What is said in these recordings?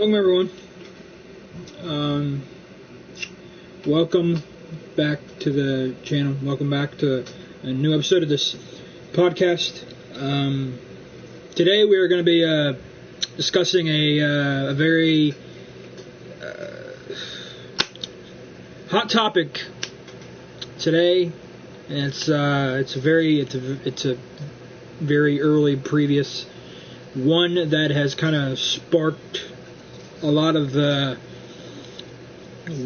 Welcome everyone. Welcome back to the channel. Welcome back to a new episode of this podcast. Today we are going to be discussing a very hot topic today, and it's a very early previous one that has kind of sparked a lot of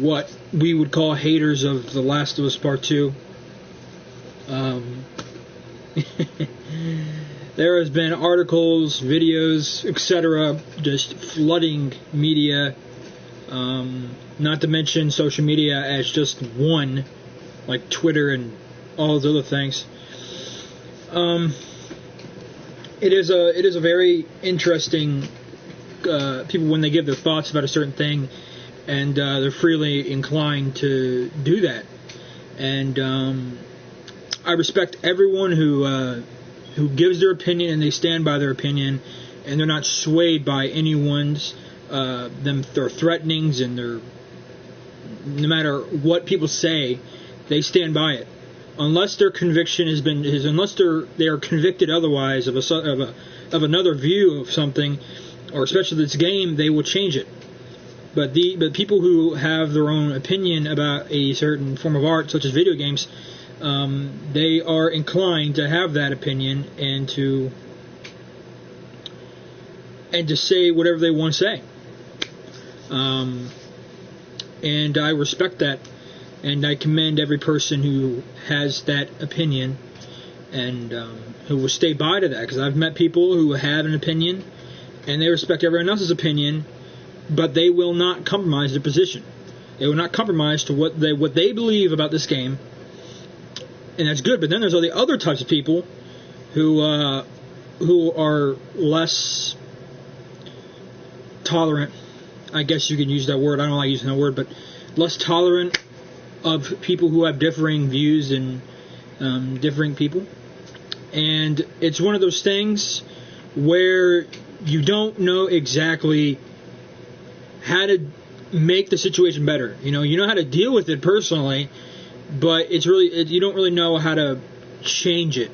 what we would call haters of The Last of Us Part 2. There has been articles, videos, etc. just flooding media, not to mention social media as just one, like Twitter and all those other things. It is a very interesting, people when they give their thoughts about a certain thing, and they're freely inclined to do that. And I respect everyone who gives their opinion and they stand by their opinion, and they're not swayed by anyone's their threatenings and their, no matter what people say, they stand by it. Unless their conviction unless they are convicted otherwise of another view of something, or especially this game, they will change it. But people who have their own opinion about a certain form of art, such as video games, they are inclined to have that opinion and to say whatever they want to say. And I respect that. And I commend every person who has that opinion and who will stay by to that. Because I've met people who have an opinion and they respect everyone else's opinion, but they will not compromise their position. They will not compromise to what they believe about this game, and that's good. But then there's all the other types of people who are less tolerant. I guess you can use that word. I don't like using that word, but less tolerant of people who have differing views and differing people. And it's one of those things where you don't know exactly how to make the situation better. You know how to deal with it personally, but you don't really know how to change it,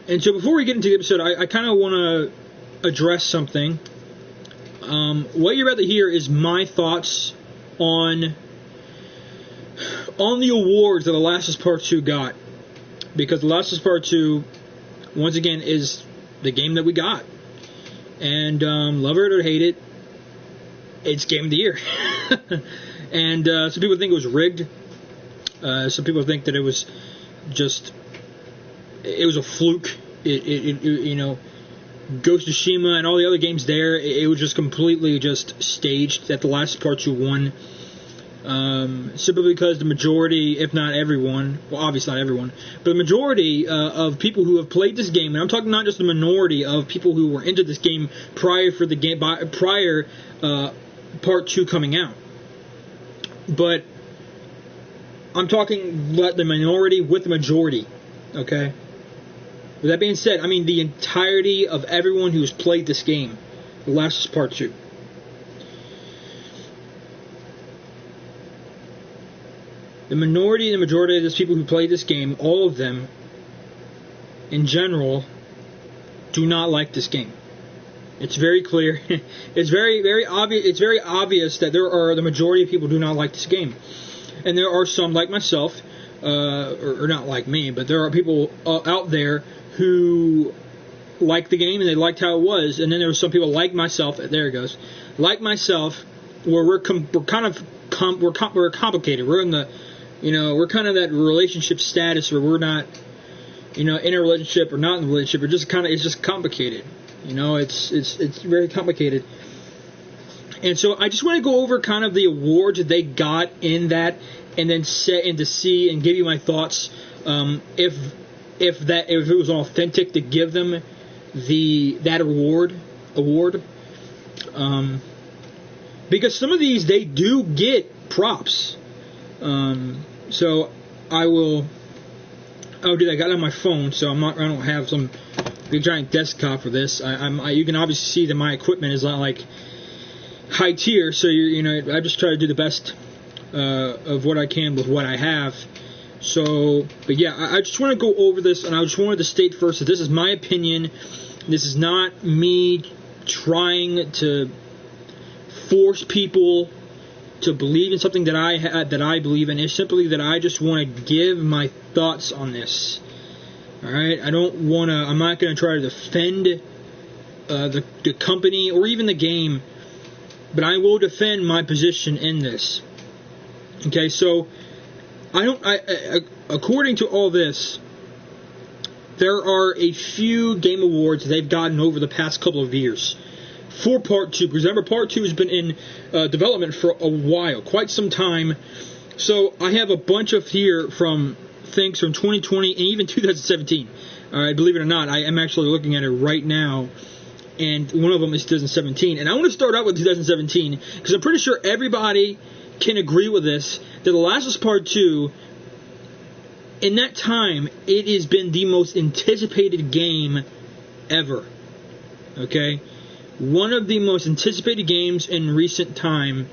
And so before we get into the episode, I kind of want to address something. What you're about to hear is my thoughts on the awards that The Last of Us Part 2 got. Because The Last of Us Part 2, once again, is the game that we got. And love it or hate it, it's Game of the Year. And some people think it was rigged. Some people think that it was a fluke. Ghost of Tsushima and all the other games there, it was just completely just staged that The Last of Us Part 2 won. Simply because the majority, if not everyone, well, obviously not everyone, but the majority of people who have played this game, and I'm talking not just the minority of people who were into this game prior Part 2 coming out, but I'm talking the minority with the majority, okay? With that being said, I mean the entirety of everyone who's played this game, The Last of Us Part 2. The minority and the majority of those people who played this game, all of them, in general, do not like this game. It's very clear. It's very obvious. It's very obvious that the majority of people do not like this game, and there are some like myself, or not like me, but there are people out there who liked the game and they liked how it was, and then there were some people like myself. There it goes, like myself, where we're complicated. We're in the, we're kind of that relationship status where we're not, in a relationship or not in a relationship. It's just complicated. It's very complicated. And so I just want to go over kind of the awards that they got in that, and then to see and give you my thoughts. If it was authentic to give them that award, because some of these they do get props. So I will. Oh, dude, I got it on my phone, so I don't have some big giant desktop for this. You can obviously see that my equipment is not like high tier, so I just try to do the best of what I can with what I have. So, but yeah, I just want to go over this, and I just wanted to state first that this is my opinion. This is not me trying to force people to believe in something that I believe in. It's simply that I just want to give my thoughts on this. All right, I'm not going to try to defend the company or even the game, but I will defend my position in this. Okay, so according to all this, there are a few game awards they've gotten over the past couple of years for Part 2. Because remember, Part 2 has been in development for a while, quite some time. So I have a bunch of here from things from 2020 and even 2017. All right, believe it or not, I am actually looking at it right now, and one of them is 2017. And I want to start out with 2017 because I'm pretty sure everybody can agree with this, that The Last of Us Part 2, in that time, it has been the most anticipated game ever. Okay? One of the most anticipated games in recent time,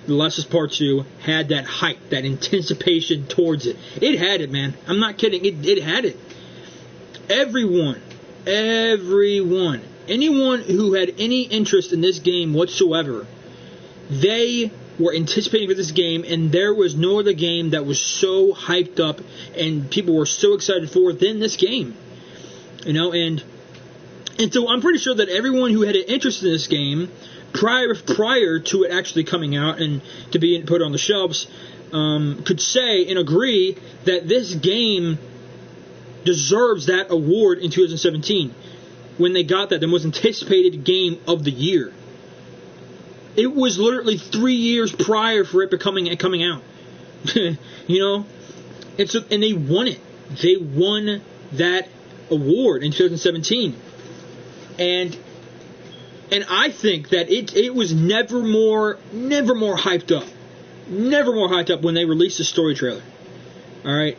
The Last of Us Part 2, had that hype, that anticipation towards it. It had it, man. I'm not kidding. It had it. Everyone, anyone who had any interest in this game whatsoever, they were anticipating for this game, and there was no other game that was so hyped up and people were so excited for than this game. And so I'm pretty sure that everyone who had an interest in this game prior to it actually coming out and to be put on the shelves could say and agree that this game deserves that award in 2017 when they got that, the most anticipated game of the year. It was literally 3 years prior for it coming out. And they won it. They won that award in 2017. And I think that it was never more hyped up. Never more hyped up when they released the story trailer. All right?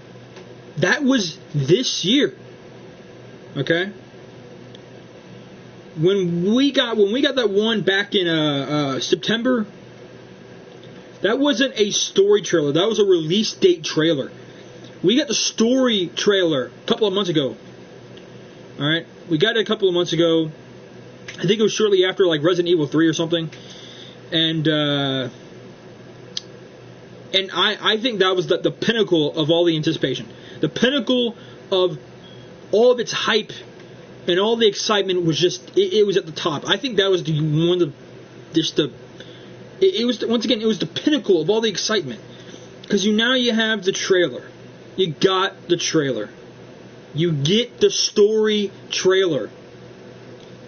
That was this year. Okay? When we got that one back in September, that wasn't a story trailer. That was a release date trailer. We got the story trailer a couple of months ago. All right, we got it a couple of months ago. I think it was shortly after like Resident Evil 3 or something, and I think that was the pinnacle of all the anticipation, the pinnacle of all of its hype. And all the excitement was it was at the top. I think that was it was the pinnacle of all the excitement. Because now you have the trailer. You got the trailer. You get the story trailer.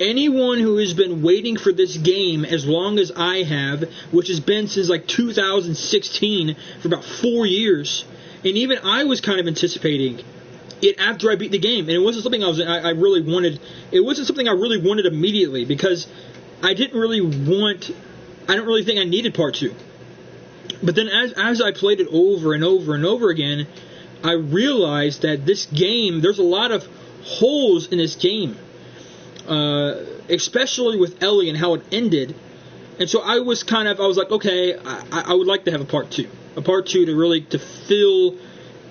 Anyone who has been waiting for this game as long as I have, which has been since like 2016, for about 4 years, and even I was kind of anticipating it after I beat the game, and it wasn't something I really wanted. It wasn't something I really wanted immediately because I don't really think I needed Part 2. But then as I played it over and over and over again, I realized that this game, there's a lot of holes in this game, especially with Ellie and how it ended. And so I was like, okay, I would like to have a Part 2 to fill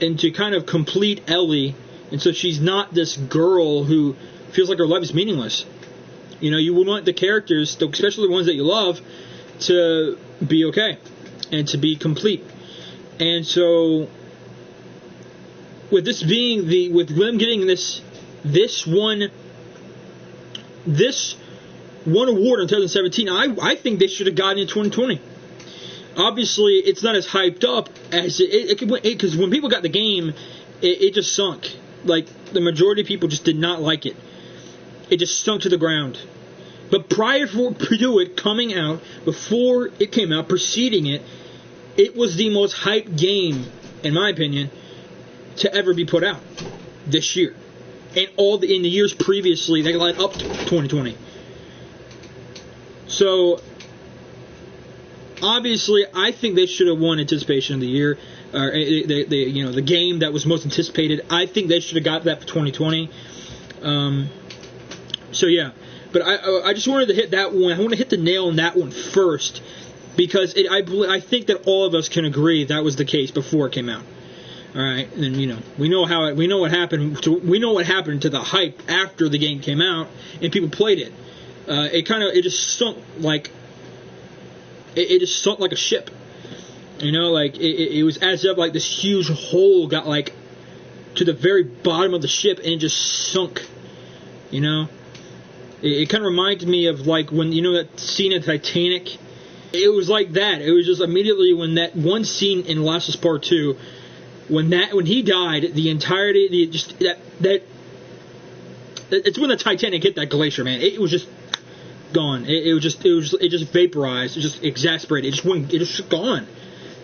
and to kind of complete Ellie, and so she's not this girl who feels like her life is meaningless. You would want the characters, especially the ones that you love, to be okay and to be complete. And so, with this being with them getting this one award in 2017, I think they should have gotten it in 2020. Obviously, it's not as hyped up as because when people got the game, it just sunk. Like, the majority of people just did not like it. It just sunk to the ground. But prior to it coming out, before it came out, preceding it, it was the most hyped game, in my opinion, to ever be put out this year. And in the years previously, they led up to 2020. So, obviously, I think they should have won Anticipation of the Year. The game that was most anticipated. I think they should have got that for 2020. So yeah, but I just wanted to hit that one. I want to hit the nail on that one first, because I think that all of us can agree that was the case before it came out. All right, and then, we know what happened to the hype after the game came out and people played it. It just sunk like a ship. It was as if like this huge hole got like to the very bottom of the ship and it just sunk. It kind of reminded me of like when that scene in Titanic. It was like that. It was just immediately when that one scene in Last of Us Part 2. When he died, the entirety, it's when the Titanic hit that glacier, man. It was just gone. It just vaporized. It just exasperated. It just gone.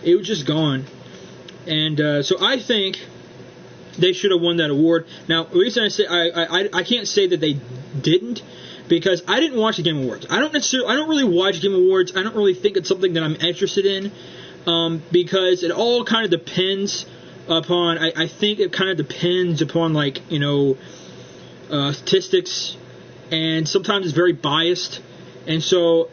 It was just gone. And so I think they should have won that award. Now, the reason I say I can't say that they didn't, because I didn't watch the Game Awards. I don't really watch Game Awards. I don't really think it's something that I'm interested in, because it all kind of depends upon, I think it kind of depends upon like statistics, and sometimes it's very biased, and so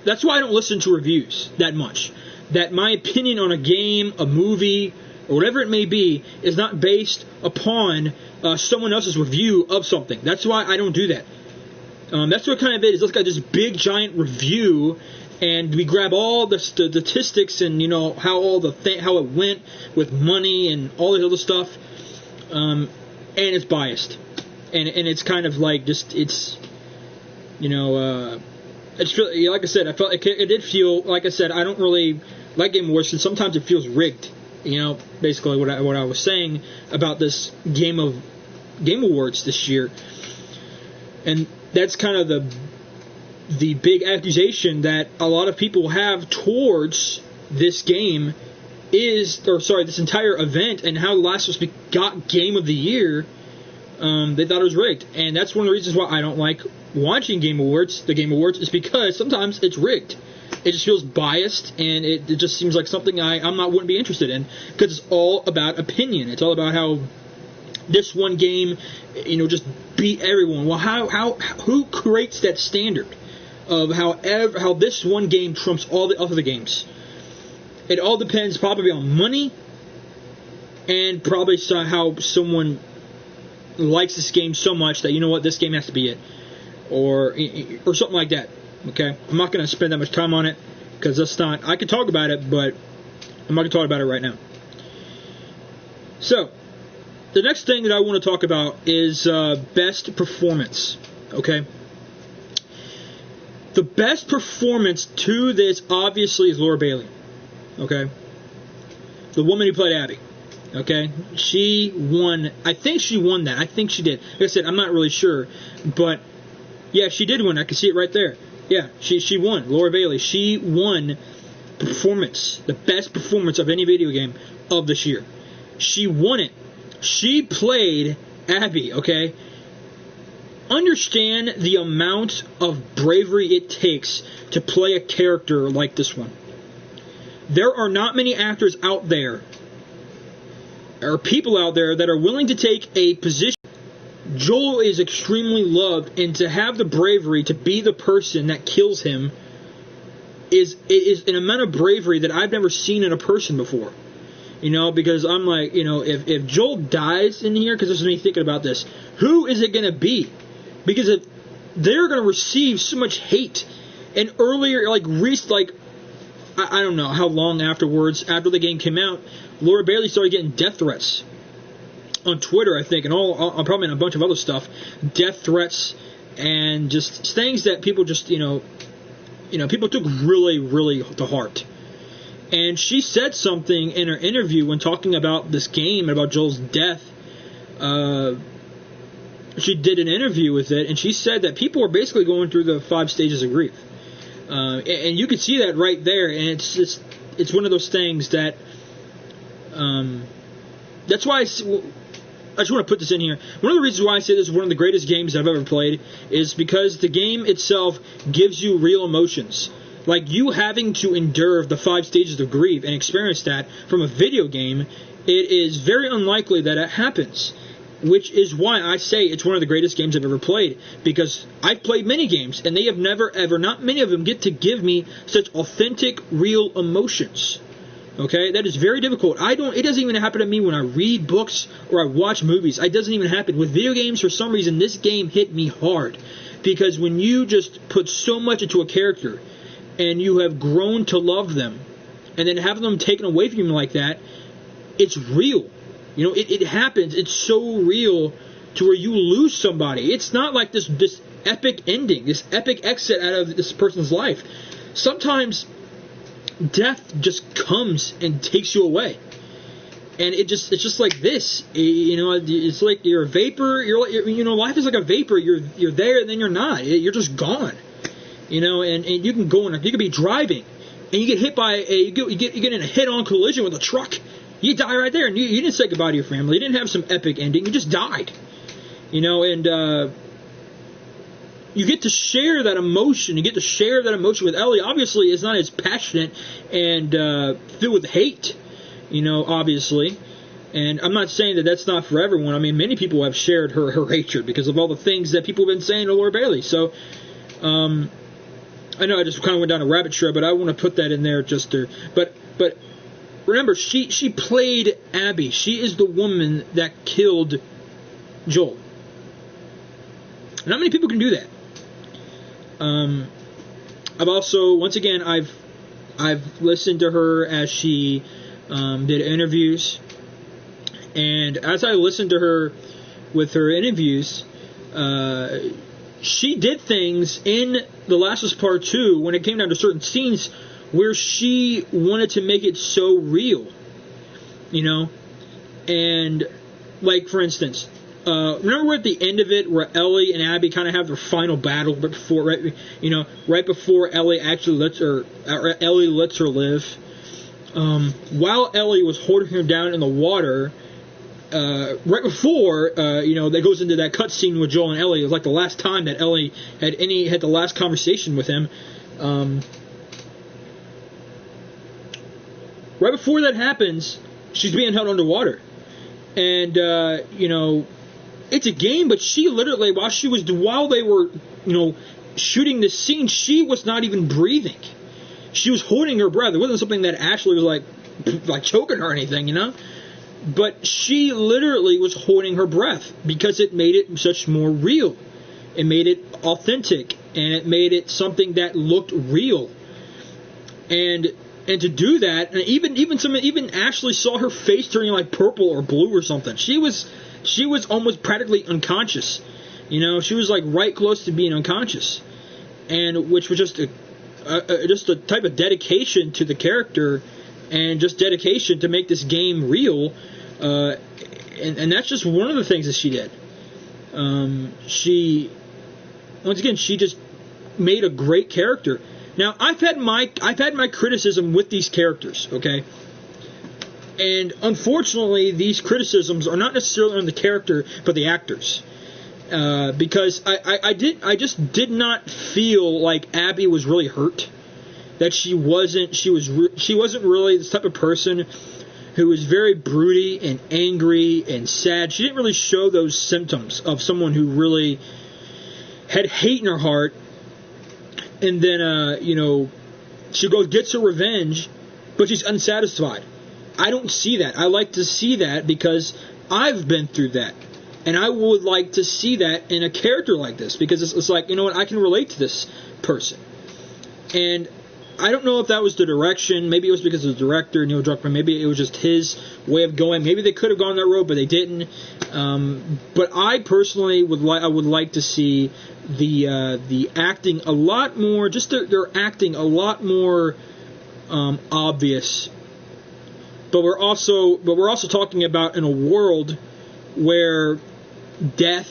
that's why I don't listen to reviews that much. That my opinion on a game, a movie, or whatever it may be is not based upon someone else's review of something. That's why I don't do that. That's what kind of it is. Let's got this big giant review, and we grab all the statistics and how how it went with money and all this other stuff, and it's biased, and it's kind of like just it's like I said, I felt it did feel like I said I don't really like Game Awards, and sometimes it feels rigged. Basically what I was saying about this Game Awards this year, and that's kind of the big accusation that a lot of people have towards this game this entire event, and how Last of Us got Game of the Year. They thought it was rigged, and that's one of the reasons why I don't like watching the Game Awards, is because sometimes it's rigged. It just feels biased, and it just seems like something wouldn't be interested in, because it's all about opinion. It's all about how this one game, just beat everyone. Well, who creates that standard of how this one game trumps all the other games? It all depends probably on money, and probably how someone likes this game so much that this game has to be it, or something like that. Okay, I'm not going to spend that much time on it, because that's not. I can talk about it, but I'm not going to talk about it right now. So, the next thing that I want to talk about is best performance. Okay, the best performance to this obviously is Laura Bailey. Okay, the woman who played Abby. Okay, she won. I think she won that. I think she did. Like I said, I'm not really sure, but yeah, she did win. I can see it right there. Yeah, she won. Laura Bailey. She won performance, the best performance of any video game of this year. She won it. She played Abby. Okay, understand the amount of bravery it takes to play a character like this one. There are not many actors out there, or people out there, that are willing to take a position. Joel is extremely loved, and to have the bravery to be the person that kills him is an amount of bravery that I've never seen in a person before. Because I'm like, if Joel dies in here, because this is me thinking about this, who is it going to be? Because if they're going to receive so much hate, and earlier, I don't know how long afterwards, after the game came out, Laura Bailey started getting death threats on Twitter, I think, and probably in a bunch of other stuff, death threats, and just things that people just, people took really, really to heart. And she said something in her interview when talking about this game, about Joel's death. She did an interview with it, and she said that people are basically going through the 5 stages of grief. And you can see that right there, and it's one of those things that, that's why I just want to put this in here. One of the reasons why I say this is one of the greatest games I've ever played is because the game itself gives you real emotions. Like, you having to endure the 5 stages of grief and experience that from a video game, it is very unlikely that it happens. which is why I say it's one of the greatest games I've ever played, because I've played many games, and they have never, ever, not many of them get to give me such authentic, real emotions. Okay, that is very difficult. It doesn't even happen to me when I read books or I watch movies. It doesn't even happen. With video games, for some reason, this game hit me hard. Because when you just put so much into a character, and you have grown to love them, and then having them taken away from you like that, it's real. You know, it happens. It's so real to where you lose somebody. It's not like this epic ending, this epic exit out of this person's life. Sometimes death just comes and takes you away, and it's just like this. You know, it's like you're a vapor. Life is like a vapor. You're there and then you're not. You're just gone. You know, and you can go you could be driving, and you get hit by you get in a head-on collision with a truck. You die right there, and you didn't say goodbye to your family. You didn't have some epic ending. You just died. You know, and you get to share that emotion. You get to share that emotion with Ellie. Obviously, it's not as passionate and filled with hate, you know, obviously. And I'm not saying that that's not for everyone. I mean, many people have shared her hatred because of all the things that people have been saying to Laura Bailey. So, I know I just kind of went down a rabbit trail, but I want to put that in there just to... But remember, she played Abby. She is the woman that killed Joel. And not many people can do that. I've also, once again, I've listened to her as she did interviews, and as I listened to her with her interviews, she did things in The Last of Us Part 2 when it came down to certain scenes where she wanted to make it so real, you know, and like for instance. Remember we're at the end of it where Ellie and Abby kind of have their final battle right before Ellie actually lets her live. While Ellie was holding her down in the water, right before that goes into that cutscene with Joel and Ellie. It was like the last time that Ellie had the last conversation with him. Right before that happens, she's being held underwater, and it's a game, but she literally, while they were, shooting this scene, she was not even breathing. She was holding her breath. It wasn't something that actually was like choking her or anything, But she literally was holding her breath because it made it such more real. It made it authentic, and it made it something that looked real. And to do that, and even Ashley saw her face turning like purple or blue or something. She was almost practically unconscious. She was like right close to being unconscious, and which was just a type of dedication to the character, and just dedication to make this game real. And that's just one of the things that she did. She just made a great character. Now I've had my criticism with these characters, okay? And unfortunately, these criticisms are not necessarily on the character, but the actors. Because I just did not feel like Abby was really hurt. That she wasn't really this type of person who was very broody and angry and sad. She didn't really show those symptoms of someone who really had hate in her heart. And then, she gets her revenge, but she's unsatisfied. I don't see that. I like to see that because I've been through that. And I would like to see that in a character like this, because it's like, you know what, I can relate to this person. And I don't know if that was the direction. Maybe it was because of the director, Neil Druckmann. Maybe it was just his way of going. Maybe they could have gone that road, but they didn't. But I personally would like to see the acting a lot more, just their acting a lot more obvious. But we're also talking about in a world where death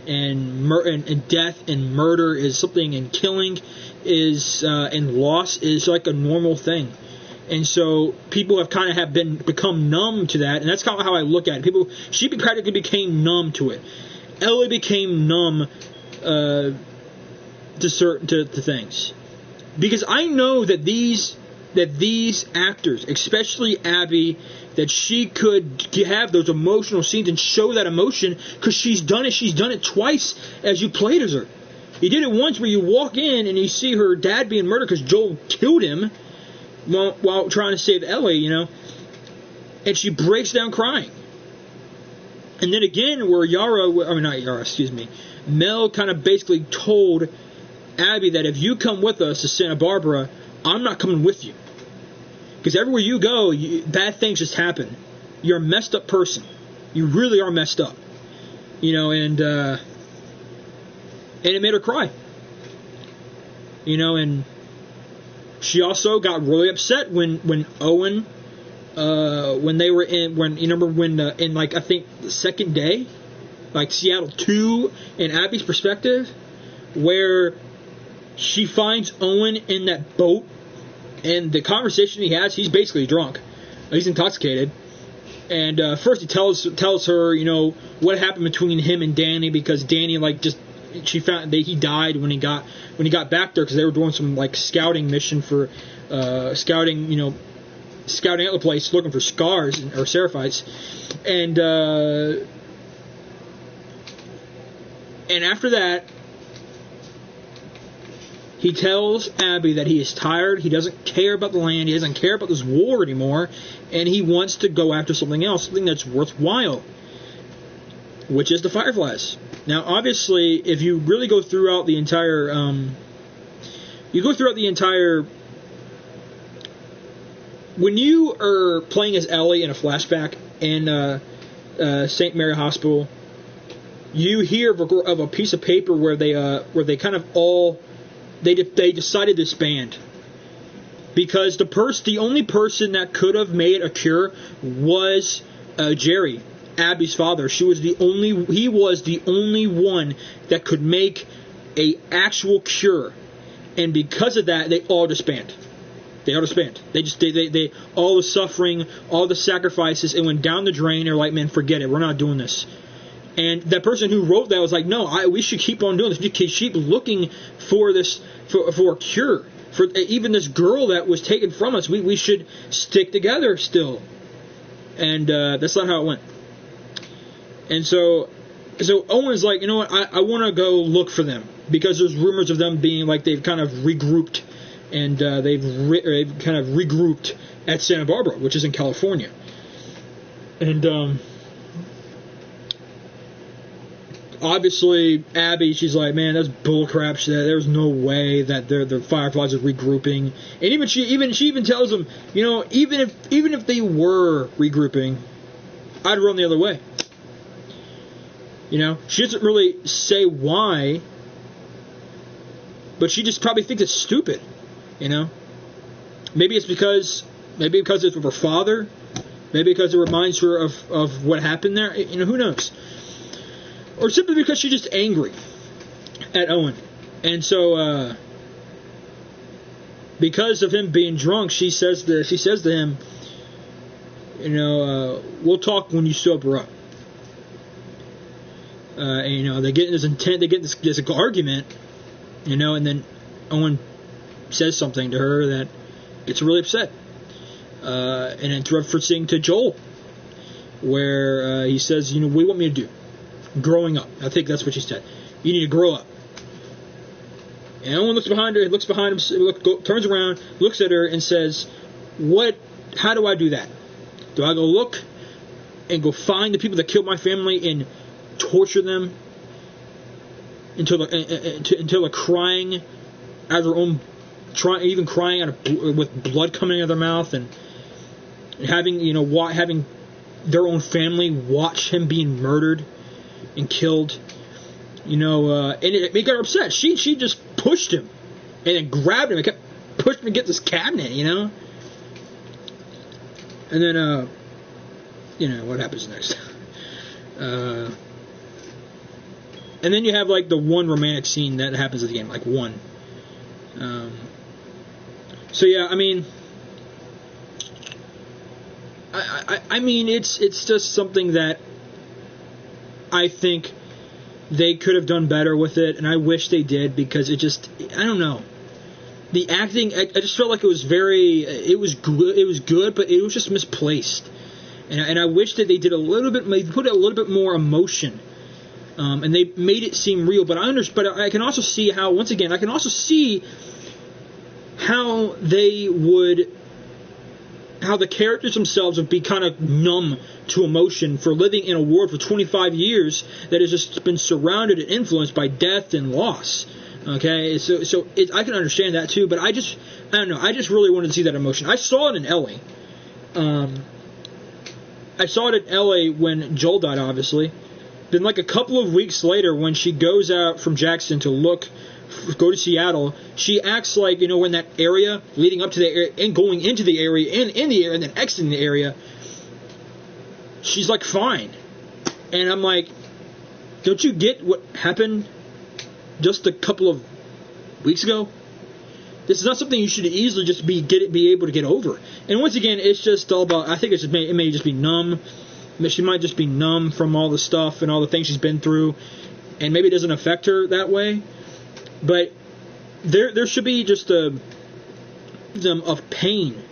and murder is something, and killing is and loss is like a normal thing. And so people have become numb to that, and that's kind of how I look at it. She practically became numb to it. Ellie became numb to things, because I know that these that these actors, especially Abby, that she could have those emotional scenes and show that emotion, because she's done it. She's done it twice as you played as her. You did it once where you walk in and you see her dad being murdered because Joel killed him while trying to save Ellie, you know, and she breaks down crying. And then again where Mel kind of basically told Abby that if you come with us to Santa Barbara, I'm not coming with you. Because everywhere you go, bad things just happen. You're a messed up person. You really are messed up. You know, and it made her cry. You know, and she also got really upset when Owen, when they were in like, I think the second day, like Seattle 2 in Abby's perspective, where she finds Owen in that boat, and the conversation he has, he's basically drunk. He's intoxicated. And first he tells her, you know, what happened between him and Danny, because Danny, like, she found that he died when he got back there, because they were doing some, like, scouting mission for scouting out the place looking for scars or seraphites. And after that, he tells Abby that he is tired, he doesn't care about the land, he doesn't care about this war anymore, and he wants to go after something else, something that's worthwhile, which is the Fireflies. Now, obviously, if you really go throughout the entire, when you are playing as Ellie in a flashback in St. Mary Hospital, you hear of a piece of paper where they kind of all they decided to disband, because the only person that could have made a cure was Jerry, Abby's father. He was the only one that could make a actual cure, and because of that, they all disbanded. They all the suffering, all the sacrifices, it went down the drain. They're like, man, forget it. We're not doing this. And that person who wrote that was like, no, we should keep on doing this. We keep looking for this, for a cure. For even this girl that was taken from us, we should stick together still. And that's not how it went. And so Owen's like, you know what, I want to go look for them, because there's rumors of them being like they've kind of regrouped, and they've kind of regrouped at Santa Barbara, which is in California. And obviously, Abby, she's like, man, that's bullcrap. There's no way that the Fireflies are regrouping. And she even tells them, you know, even if they were regrouping, I'd run the other way. You know, she doesn't really say why, but she just probably thinks it's stupid. You know, maybe because it's with her father, maybe because it reminds her of what happened there. You know, who knows? Or simply because she's just angry at Owen. And so, because of him being drunk, she says to him, you know, we'll talk when you sober up. And, you know, they get in this argument, you know, and then Owen says something to her that gets really upset. And it's referencing to Joel, where he says, you know, what do you want me to do? Growing up. I think that's what she said. You need to grow up. And Owen looks behind her, turns around, looks at her, and says, how do I do that? Do I go look and go find the people that killed my family and torture them until they're crying out of their own, even crying with blood coming out of their mouth, and having their own family watch him being murdered and killed, you know, and it got her upset. She just pushed him and then grabbed him and kept pushing him to get this cabinet, you know. And then, you know, what happens next? And then you have like the one romantic scene that happens at the end, like one. So yeah, I mean, I mean, it's just something that I think they could have done better with it, and I wish they did, because it just, I don't know. the acting, I just felt like it was good, but it was just misplaced. And I wish that they did put a little bit more emotion, and they made it seem real. But I can also see how, once again, how the characters themselves would be kind of numb to emotion for living in a world for 25 years that has just been surrounded and influenced by death and loss. Okay, so I can understand that too, but I don't know. I just really wanted to see that emotion. I saw it in Ellie. I saw it in Ellie when Joel died, obviously. Then, like a couple of weeks later, when she goes out from Jackson to go to Seattle, she acts like, in that area, leading up to the area, and going into the area, and in the area, and then exiting the area, she's like fine. And I'm like, don't you get what happened just a couple of weeks ago? This is not something you should easily just be able to get over. And once again, it's just all about, I think it may just be numb. She might just be numb from all the stuff and all the things she's been through, and maybe it doesn't affect her that way. But there should be just them of pain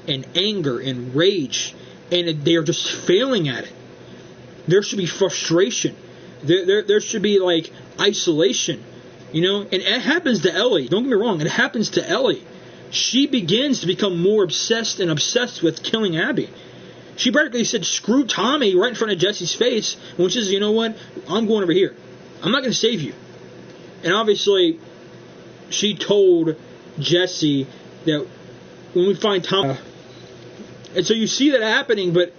and anger and rage, and they are just failing at it. There should be frustration. There should be like isolation, and it happens to Ellie. Don't get me wrong, it happens to Ellie. She begins to become more obsessed with killing Abby. She practically said, screw Tommy, right in front of Jesse's face, when she says, you know what, I'm going over here. I'm not going to save you. And obviously, she told Jesse that when we find Tommy, and so you see that happening, but